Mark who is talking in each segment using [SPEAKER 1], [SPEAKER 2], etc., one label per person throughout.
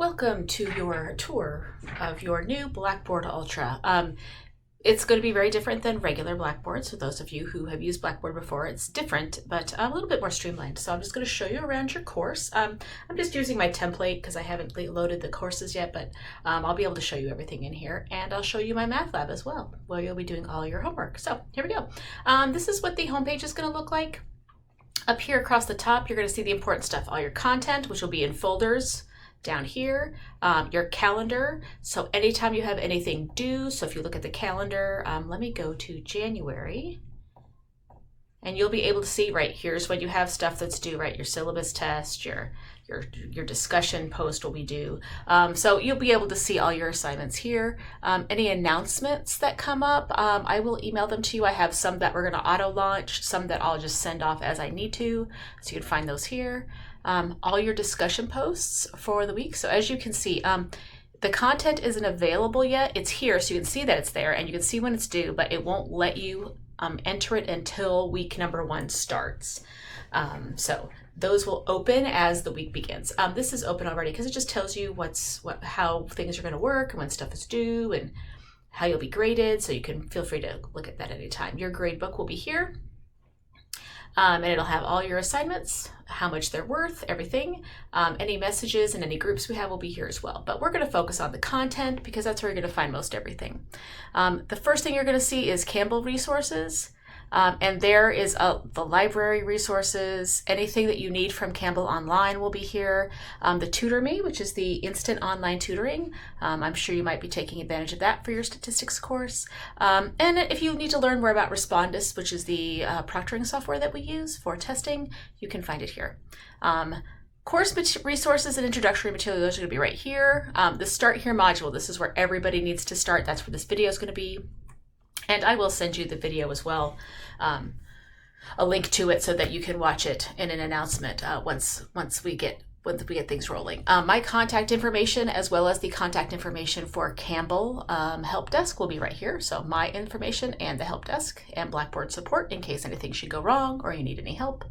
[SPEAKER 1] Welcome to your tour of your new Blackboard Ultra. It's going to be very different than regular Blackboard. So those of you who have used Blackboard before, it's different, but a little bit more streamlined. So I'm just going to show you around your course. I'm just using my template because I haven't loaded the courses yet, but I'll be able to show you everything in here. And I'll show you my math lab as well, where you'll be doing all your homework. So here we go. This is what the homepage is going to look like. Up here across the top, you're going to see the important stuff, all your content, which will be in folders. Down here, your calendar. So anytime you have anything due, so if you look at the calendar, let me go to January, and you'll be able to see right here's when you have stuff that's due, right? Your syllabus test, your discussion post will be due. So you'll be able to see all your assignments here. Any announcements that come up, I will email them to you. I have some that we're going to auto launch, some that I'll just send off as I need to. So you can find those here. All your discussion posts for the week. So as you can see, the content isn't available yet. It's here, so you can see that it's there, and you can see when it's due, but it won't let you enter it until week number 1 starts. So those will open as the week begins. This is open already because it just tells you how things are going to work and when stuff is due and how you'll be graded. So you can feel free to look at that anytime. Your grade book will be here. And it'll have all your assignments, how much they're worth, everything. Any messages and any groups we have will be here as well. But we're going to focus on the content because that's where you're going to find most everything. The first thing you're going to see is Campbell resources. And there is the library resources. Anything that you need from Campbell Online will be here. The Tutor Me, which is the instant online tutoring. I'm sure you might be taking advantage of that for your statistics course. And if you need to learn more about Respondus, which is the proctoring software that we use for testing, you can find it here. Course resources and introductory material, those are going to be right here. The Start Here module, this is where everybody needs to start. That's where this video is going to be. And I will send you the video as well, a link to it so that you can watch it in an announcement once we get things rolling. My contact information as well as the contact information for Campbell Help Desk will be right here. So my information and the help desk and Blackboard support in case anything should go wrong or you need any help.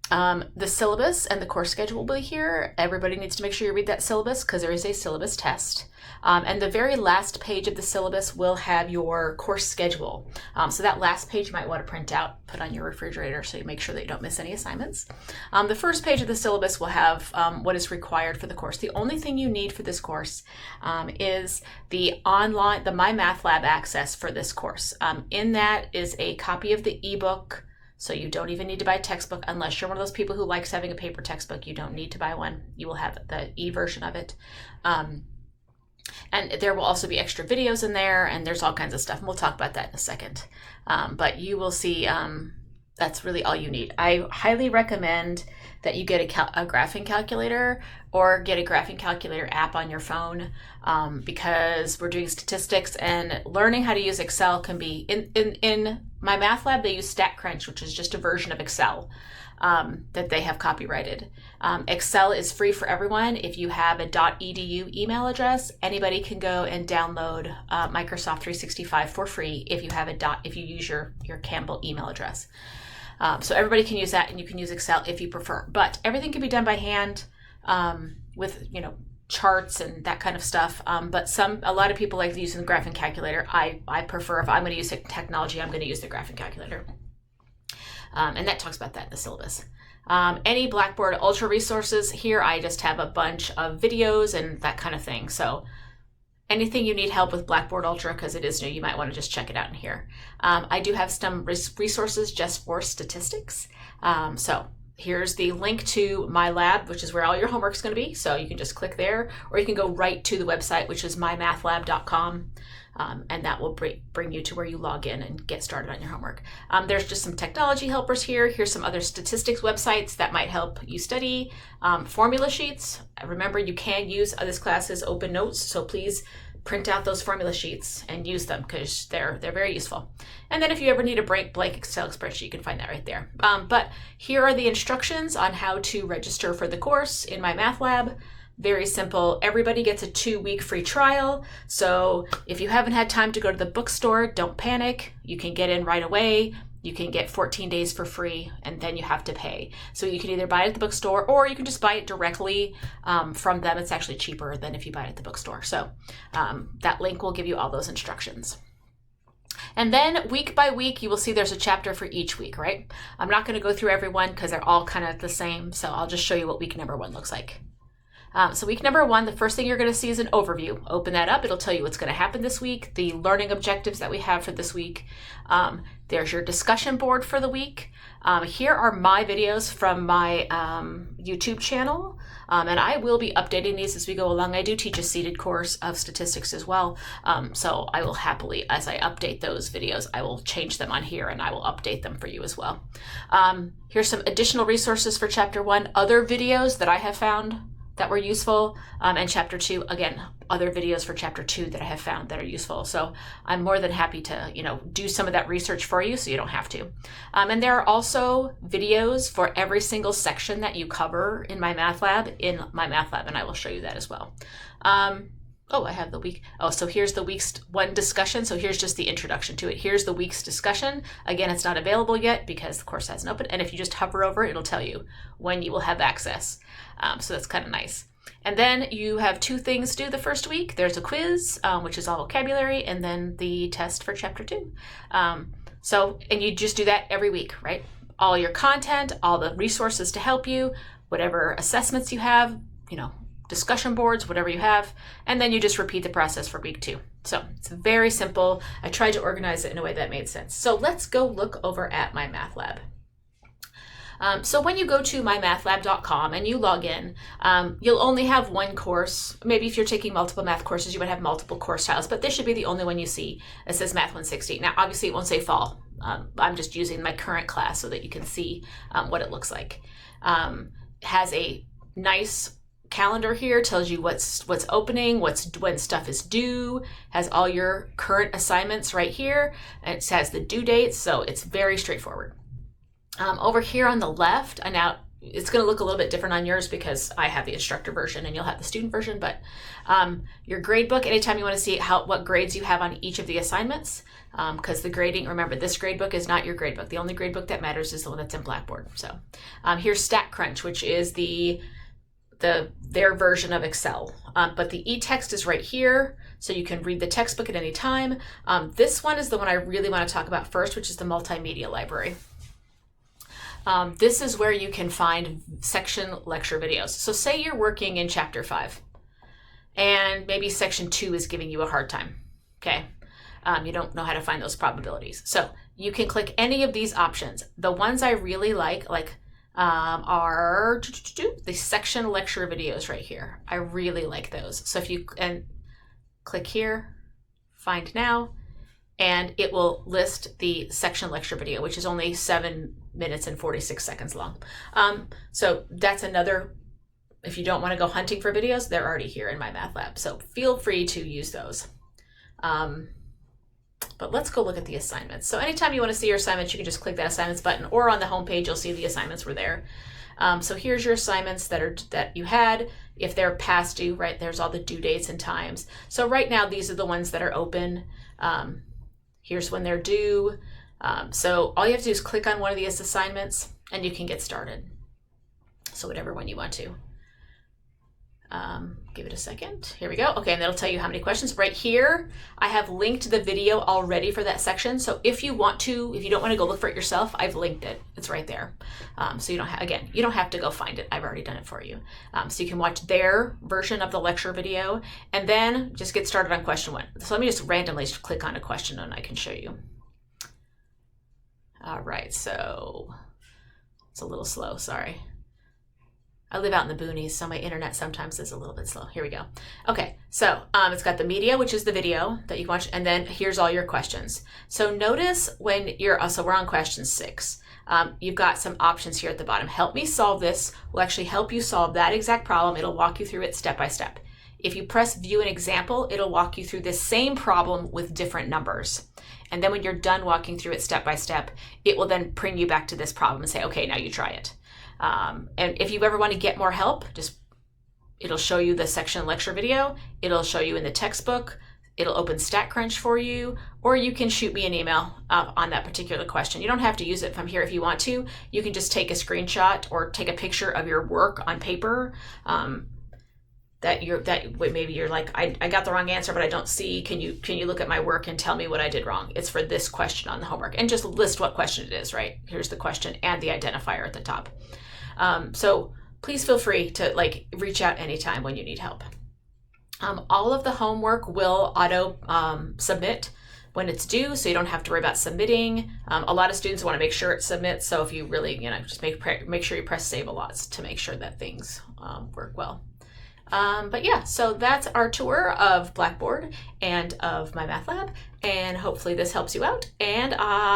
[SPEAKER 1] The syllabus and the course schedule will be here. Everybody needs to make sure you read that syllabus because there is a syllabus test. And the very last page of the syllabus will have your course schedule. So that last page you might want to print out, put on your refrigerator so you make sure that you don't miss any assignments. The first page of the syllabus will have what is required for the course. The only thing you need for this course is the My Math Lab access for this course. In that is a copy of the ebook. So you don't even need to buy a textbook unless you're one of those people who likes having a paper textbook. You don't need to buy one. You will have the e-version of it. And there will also be extra videos in there, and there's all kinds of stuff. And we'll talk about that in a second. But you will see that's really all you need. I highly recommend that you get a graphing calculator or get a graphing calculator app on your phone because we're doing statistics, and learning how to use Excel can be, in my math lab, they use StatCrunch, which is just a version of Excel that they have copyrighted. Excel is free for everyone. If you have a .edu email address, anybody can go and download Microsoft 365 for free if you use your Campbell email address. So everybody can use that, and you can use Excel if you prefer. But everything can be done by hand with charts and that kind of stuff. But a lot of people like using the graphing calculator. I prefer, if I'm going to use technology, I'm going to use the graphing calculator. And that talks about that in the syllabus. Any Blackboard Ultra resources here, I just have a bunch of videos and that kind of thing. So anything you need help with Blackboard Ultra, because it is new, you might want to just check it out in here. I do have some resources just for statistics. So here's the link to my lab, which is where all your homework is going to be. So you can just click there, or you can go right to the website, which is mymathlab.com. And that will bring you to where you log in and get started on your homework. There's just some technology helpers here. Here's some other statistics websites that might help you study. Formula sheets. Remember, you can use this class's open notes, so please print out those formula sheets and use them because they're very useful. And then if you ever need a blank Excel spreadsheet, you can find that right there. But here are the instructions on how to register for the course in my math lab. Very simple. Everybody gets a 2-week free trial. So if you haven't had time to go to the bookstore, don't panic. You can get in right away. you can get 14 days for free, and then you have to pay. So you can either buy it at the bookstore, or you can just buy it directly from them. It's actually cheaper than if you buy it at the bookstore. So that link will give you all those instructions. And then week by week, you will see there's a chapter for each week, right? I'm not going to go through every one because they're all kind of the same. So I'll just show you what week number 1 looks like. So week number 1, the first thing you're going to see is an overview. Open that up. It'll tell you what's going to happen this week, the learning objectives that we have for this week. There's your discussion board for the week. Here are my videos from my YouTube channel. And I will be updating these as we go along. I do teach a seated course of statistics as well. So I will happily, as I update those videos, I will change them on here and I will update them for you as well. Here's some additional resources for chapter 1, other videos that I have found that were useful, and chapter 2, again, other videos for chapter 2 that I have found that are useful. So I'm more than happy to, do some of that research for you so you don't have to. And there are also videos for every single section that you cover in my math lab, and I will show you that as well. Oh, I have the week. Oh, so here's the week's 1 discussion. So here's just the introduction to it. Here's the week's discussion. Again, it's not available yet because the course hasn't opened. And if you just hover over it, it'll tell you when you will have access. So that's kind of nice. And then you have 2 things to do the first week. There's a quiz, which is all vocabulary, and then the test for chapter 2. And you just do that every week, right? All your content, all the resources to help you, whatever assessments you have, discussion boards, whatever you have, and then you just repeat the process for week 2. So it's very simple. I tried to organize it in a way that made sense. So let's go look over at my math lab. So when you go to mymathlab.com and you log in, you'll only have 1 course. Maybe if you're taking multiple math courses, you would have multiple course tiles, but this should be the only one you see. It says Math 160. Now, obviously it won't say fall. I'm just using my current class so that you can see what it looks like. It has a nice calendar here, tells you what's opening, when stuff is due, has all your current assignments right here, and it has the due dates, so it's very straightforward. Over here on the left, and now it's going to look a little bit different on yours because I have the instructor version and you'll have the student version, but your grade book, anytime you want to see what grades you have on each of the assignments, because the grading, remember, this grade book is not your grade book. The only grade book that matters is the one that's in Blackboard. So here's StatCrunch, which is their version of Excel, but the e-text is right here, so you can read the textbook at any time. This one is the one I really want to talk about first, which is the multimedia library. This is where you can find section lecture videos. So say you're working in chapter 5 and maybe section 2 is giving you a hard time, okay? You don't know how to find those probabilities. So you can click any of these options. The ones I really like are the section lecture videos right here. I really like those. So if you click here, find now, and it will list the section lecture video, which is only 7 minutes and 46 seconds long. So that's another, if you don't want to go hunting for videos, they're already here in my math lab. So feel free to use those. But let's go look at the assignments. So anytime you want to see your assignments, you can just click that assignments button, or on the home page, you'll see the assignments were there. So here's your assignments that you had. If they're past due, right, there's all the due dates and times. So right now, these are the ones that are open. Here's when they're due. So all you have to do is click on one of these assignments and you can get started. So whatever one you want to. Give it a second. Here we go. Okay, and that'll tell you how many questions. Right here, I have linked the video already for that section. So if you don't want to go look for it yourself, I've linked it. It's right there. So you don't have to go find it. I've already done it for you. So you can watch their version of the lecture video and then just get started on question 1. So let me just randomly click on a question and I can show you. All right, so it's a little slow, sorry. I live out in the boonies, so my internet sometimes is a little bit slow. Here we go. Okay, so it's got the media, which is the video that you can watch, and then here's all your questions. So notice when so we're on question 6. You've got some options here at the bottom. Help me solve this will actually help you solve that exact problem. It'll walk you through it step by step. If you press view an example, it'll walk you through this same problem with different numbers. And then when you're done walking through it step by step, it will then bring you back to this problem and say, okay, now you try it. And if you ever want to get more help, it'll show you the section lecture video. It'll show you in the textbook It'll open StatCrunch for you, or you can shoot me an email on that particular question. You don't have to use it from here if you want to. You can just take a screenshot or take a picture of your work on paper. Maybe you're like, I got the wrong answer, but I don't see. Can you look at my work and tell me what I did wrong? It's for this question on the homework, and just list what question it is. Right, here's the question and the identifier at the top. So please feel free to reach out anytime when you need help. All of the homework will auto submit when it's due, so you don't have to worry about submitting. A lot of students want to make sure it submits, so if you really, just make sure you press save a lot to make sure that things work well. But yeah, so that's our tour of Blackboard and of my math lab, and hopefully this helps you out. And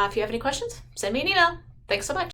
[SPEAKER 1] if you have any questions, send me an email. Thanks so much.